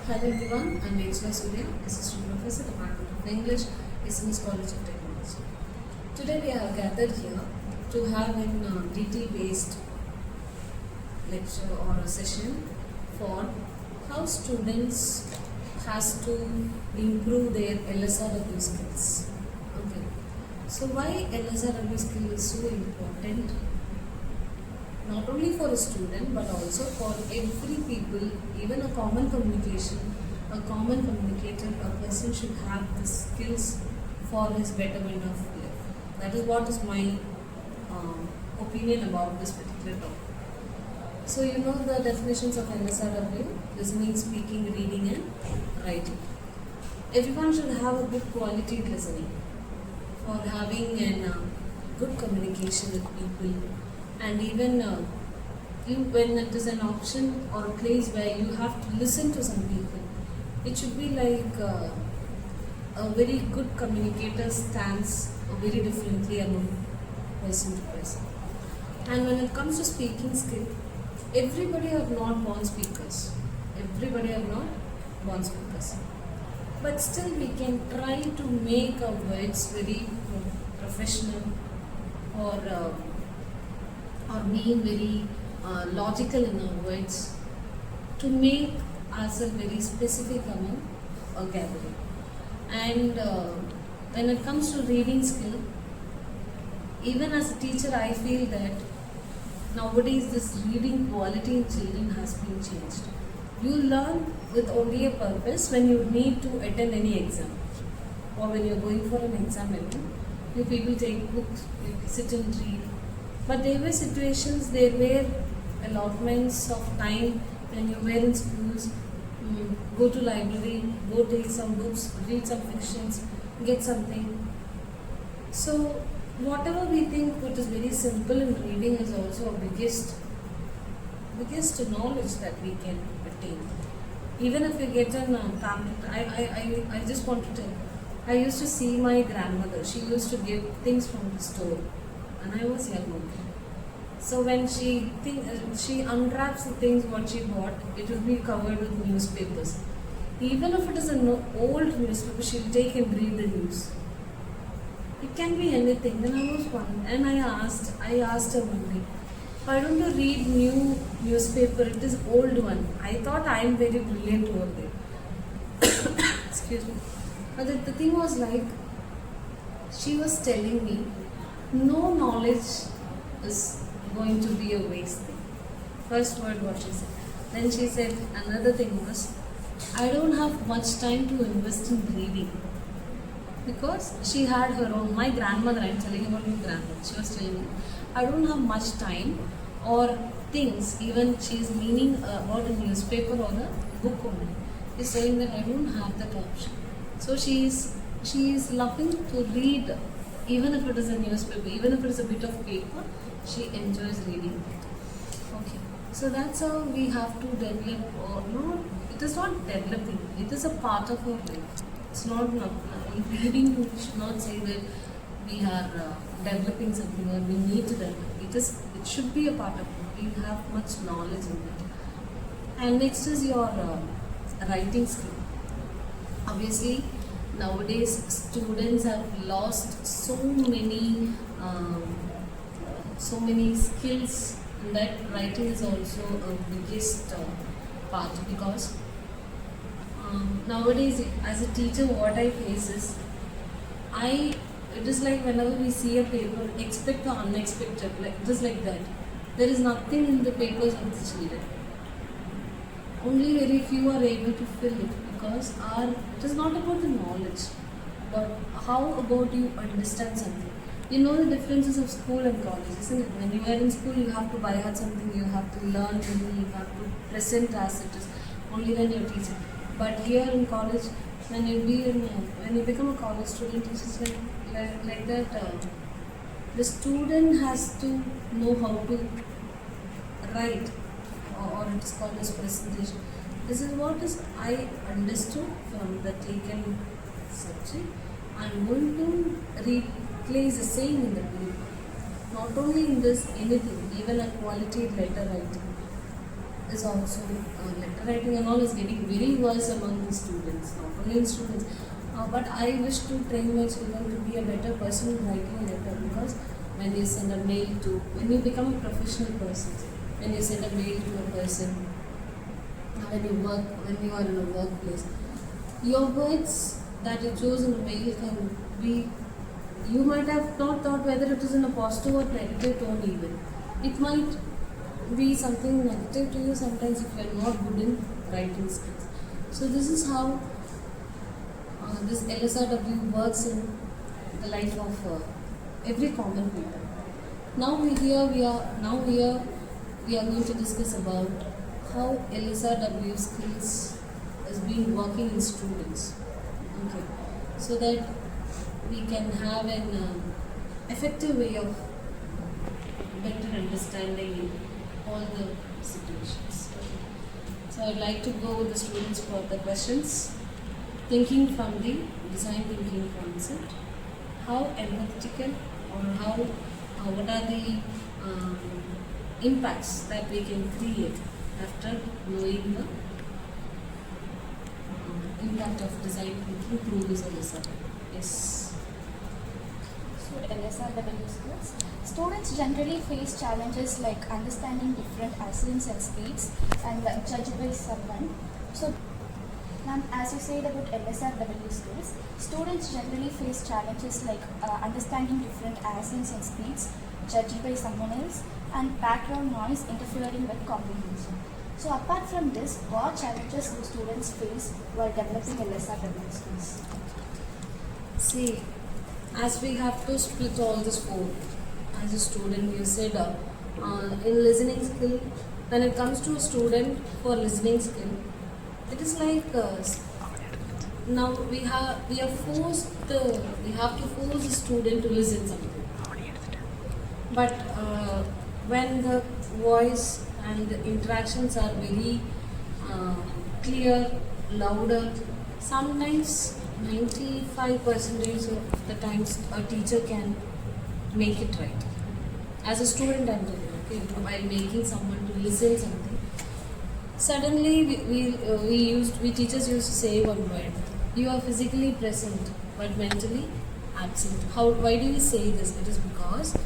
Hello everyone, I'm Lsrw, Assistant Professor, Department of English, SMS College of Technology. Today we are gathered here to have an detail-based lecture or a session for how students has to improve their Lsrw skills. Okay. So why Lsrw skill is so important? Not only for a student but also for every people, even a common communication, a common communicator, a person should have the skills for his betterment of life. That is what is my opinion about this particular topic. So you know the definitions of Lsrw: listening, speaking, reading and writing. Everyone should have a good quality listening for having a good communication with people. And even when it is an option or a place where you have to listen to some people, it should be like a very good communicator stands very differently among person to person. And when it comes to speaking skill, everybody are not born speakers. Everybody are not born speakers. But still we can try to make our words very professional or being very logical in our words to make ourselves very specific among a gathering. And when it comes to reading skill, even as a teacher, I feel that nowadays this reading quality in children has been changed. You learn with only a purpose when you need to attend any exam or when you are going for an exam. You people take books, you sit and read. But there were situations, there were allotments of time when you were in schools, go to library, go take some books, read some fictions, get something. So whatever we think what is very simple in reading is also a biggest knowledge that we can attain. Even if we get an pamphlet, I just want to tell, I used to see my grandmother, she used to give things from the store. And I was young only. So when she unwraps the things what she bought, it will be covered with newspapers. Even if it is an old newspaper, she will take and read the news. It can be anything. Then I was one, and I asked her one day, why don't you read new newspaper? It is old one. I thought I am very brilliant over there. Excuse me. But the thing was like, she was telling me, no knowledge is going to be a waste thing. First word what she said. Then she said another thing was, I don't have much time to invest in reading. Because she had her own, my grandmother, I'm telling about my grandmother, she was telling me, I don't have much time or things, even she is meaning about a newspaper or a book only. She's saying that I don't have that option. So she is loving to read. Even if it is a newspaper, even if it is a bit of paper, she enjoys reading it. Okay. So that's how we have to develop, or no, it is not developing, it is a part of our life. It's not reading, we should not say that we are developing something or we need to develop. It should be a part of it. We have much knowledge in it. And next is your writing skill. Obviously, nowadays students have lost so many skills, and that writing is also a biggest part, because nowadays as a teacher what I face is, it is like whenever we see a paper, expect the unexpected, like it is like that. There is nothing in the papers of the children. Only very few are able to fill it, because it is not about the knowledge, but how about you understand something. You know the differences of school and college, isn't it? When you are in school, you have to buy out something, you have to learn something, you have to present as it is, only when you are teaching. But here in college, when you become a college student, it is like that. The student has to know how to write, or it is called as presentation. This is what I understood from the taken subject. I'm going to replace the same in the paper. Not only in this, anything, even a quality letter writing. is also letter writing and all is getting very worse among the students, not only in students. But I wish to train my children to be a better person in writing a letter, because when you send a mail to, when you become a professional person, when you send a mail to a person, when you work, when you are in a workplace, your words that you choose in a mail can be, you might have not thought whether it is in a positive or negative tone even. It might be something negative to you sometimes if you are not good in writing skills. So this is how this Lsrw works in the life of every common people. Now we are going to discuss about how Lsrw skills has been working in students. Okay, so that we can have an effective way of better understanding in all the situations. So I'd like to go with the students for the questions. Thinking from the design thinking concept, how empathetical or how what are the impacts that we can create after knowing the impact of design thinking through this Lsrw. Yes. So Lsrw skills. Students generally face challenges like understanding different accents and speeds and judged by someone. So, ma'am, as you said about Lsrw skills, students generally face challenges like understanding different accents and speeds, judged by someone else, and background noise interfering with comprehension. So, apart from this, what challenges do students face while developing Lsrw skills? See, as we have to split all this four, as a student, you said in listening skill, when it comes to a student for listening skill, it is like now we have to force the student to listen something. But when the voice and the interactions are very clear, louder, sometimes 95% of the times a teacher can make it right. As a student, I'm telling you, okay, while making someone to listen something, suddenly we teachers used to say one word: you are physically present but mentally absent. Why do we say this? It is because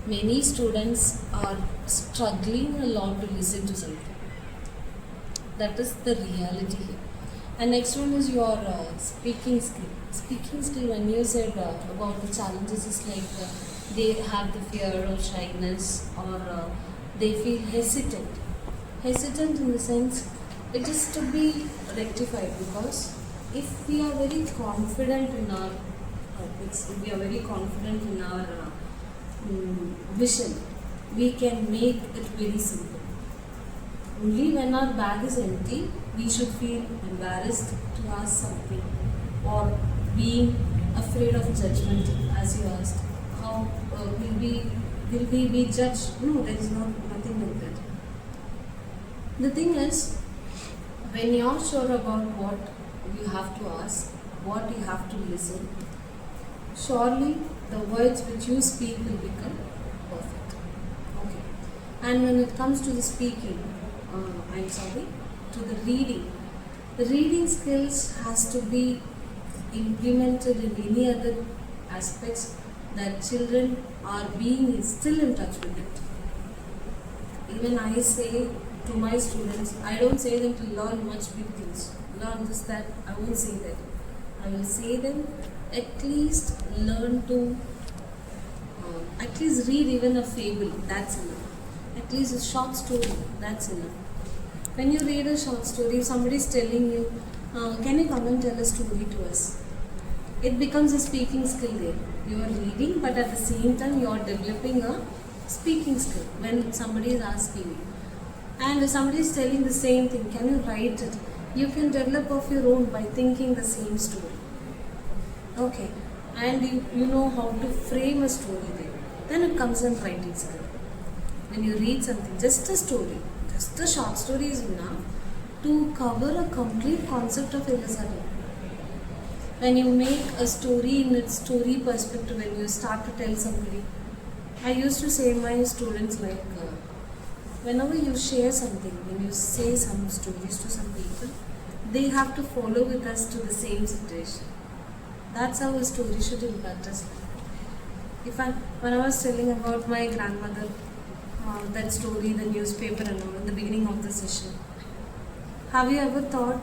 many students are struggling a lot to listen to something. That is the reality here. And next one is your speaking skill. Speaking skill, when you said about the challenges, is like they have the fear or shyness, or they feel hesitant. Hesitant in the sense, it is to be rectified, because if we are very confident in our topics, if we are very confident in our vision, we can make it very simple. Only when our bag is empty, we should feel embarrassed to ask something, or being afraid of judgment, as you asked. How will we be judged? No, there is nothing like that. The thing is, when you are sure about what you have to ask, what you have to listen, surely the words which you speak will become perfect. Okay. And when it comes to the speaking, to the reading skills has to be implemented in any other aspects that children are being still in touch with it. Even I say to my students, I don't say them to learn much big things, learn this, that, I won't say that. I will say them at least learn to, at least read even a fable, that's enough. At least a short story, that's enough. When you read a short story, if somebody is telling you, can you come and tell a story to us? It becomes a speaking skill there. You are reading, but at the same time you are developing a speaking skill when somebody is asking you. And if somebody is telling the same thing, can you write it? You can develop of your own by thinking the same story. Okay. And you know how to frame a story there. Then it comes in writing skill. When you read something, just a story, just a short story is enough to cover a complete concept of Lsrw. When you make a story in its story perspective, when you start to tell somebody, I used to say my students like, whenever you share something, when you say some stories to some people, they have to follow with us to the same situation. That's how a story should impact us. When I was telling about my grandmother, that story, the newspaper and all, in the beginning of the session, have you ever thought,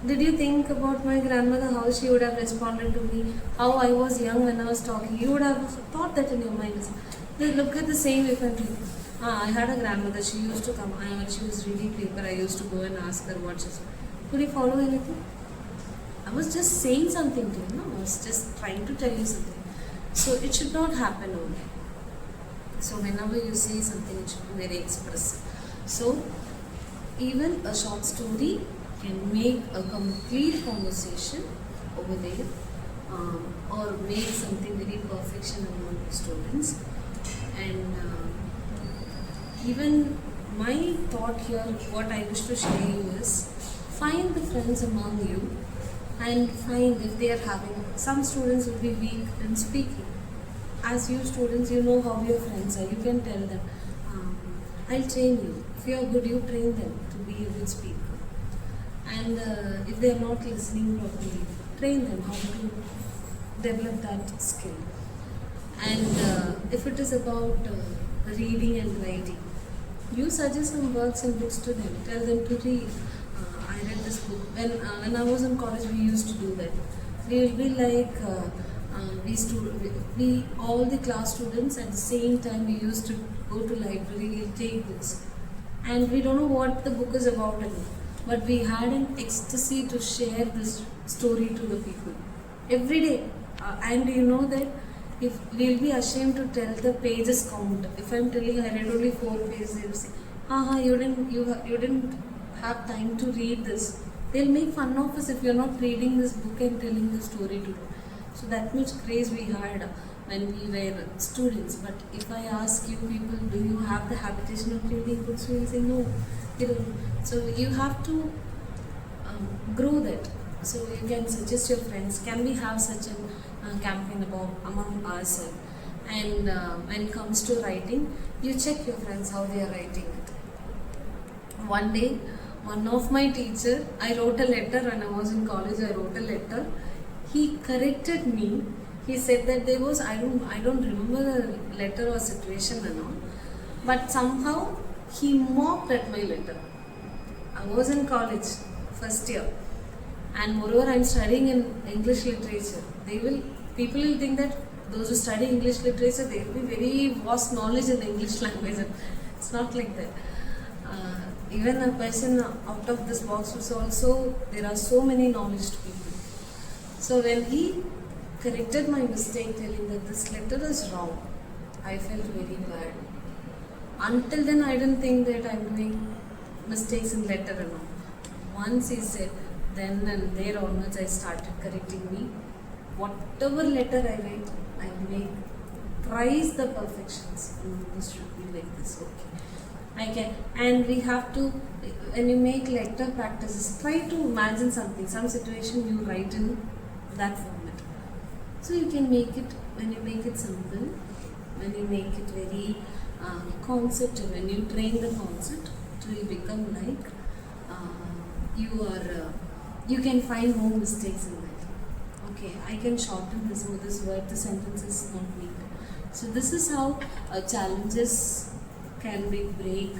did you think about my grandmother, how she would have responded to me, how I was young when I was talking? You would have thought that in your mind. Look at the same differently. I had a grandmother, she used to come, when she was reading paper, I used to go and ask her what she said. Could you follow anything? I was just saying something to you, no? I was just trying to tell you something. So it should not happen only. So whenever you say something, it should be very expressive. So even a short story can make a complete conversation over there, or make something very perfection among the students. And even my thought here, what I wish to share you is, find the friends among you and find if they are having, some students will be weak in speaking. As you students, you know how your friends are, you can tell them, I'll train you. If you are good, you train them to be a good speaker. And if they are not listening properly, train them how to develop that skill. And if it is about reading and writing, you suggest some works and books to them. Tell them to read. I read this book. When I was in college, we used to do that. We will be like, we all the class students at the same time, we used to go to library, we'll take books. And we don't know what the book is about anymore. But we had an ecstasy to share this story to the people. Every day. And you know that if we'll be ashamed to tell the pages count. If I'm telling I read only 4 pages, they'll say, you didn't have time to read this. They'll make fun of us if you're not reading this book and telling the story to them. So that much craze we had when we were students. But if I ask you people, do you have the habitation of reading books? You will say no. You don't. So you have to grow that. So you can suggest your friends, can we have such a campaign among ourselves? And when it comes to writing, you check your friends how they are writing it. One day, one of my teacher, I wrote a letter when I was in college. I wrote a letter. He corrected me. He said that there was, I don't remember the letter or situation and all, but somehow he mocked at my letter. I was in college, first year, and moreover I am studying in English literature. People will think that those who study English literature, they will be very vast knowledge in the English language. It's not like that. Even a person out of this box was also, there are so many knowledge people. So when he corrected my mistake, telling that this letter is wrong, I felt very bad. Until then, I didn't think that I'm doing mistakes in letter and all. Once he said, then and there onwards I started correcting me. Whatever letter I write, I make thrice the perfections. This should be like this, okay. I can, and we have to, when you make letter practices, try to imagine something, some situation you write in that format. So you can make it, when you make it simple, when you make it very concept, when you train the concept, it will become like you can find no mistakes in that. Okay, I can shorten this word, the sentence is not neat. So this is how challenges can be break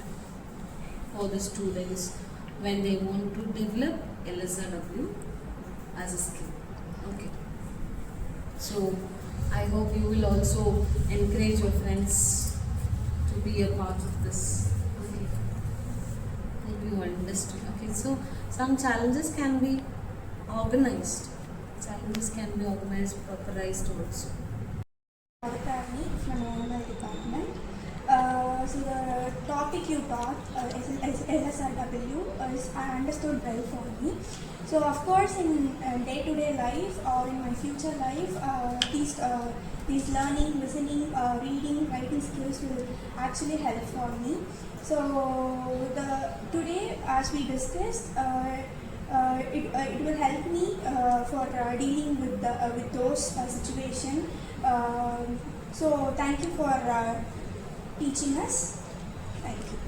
for the students when they want to develop Lsrw as a skill. Okay. So I hope you will also encourage your friends to be a part of this. Okay. Hope you understood. Okay. So some challenges can be organized. Challenges can be organized, properized also. From Animal Department. So the topic you got, Lsrw, is I understood well for me. So of course in day-to-day life or in my future life, these learning, listening, reading, writing skills will actually help for me. So today, as we discussed, it will help me for dealing with those situations. So thank you for teaching us. Thank you.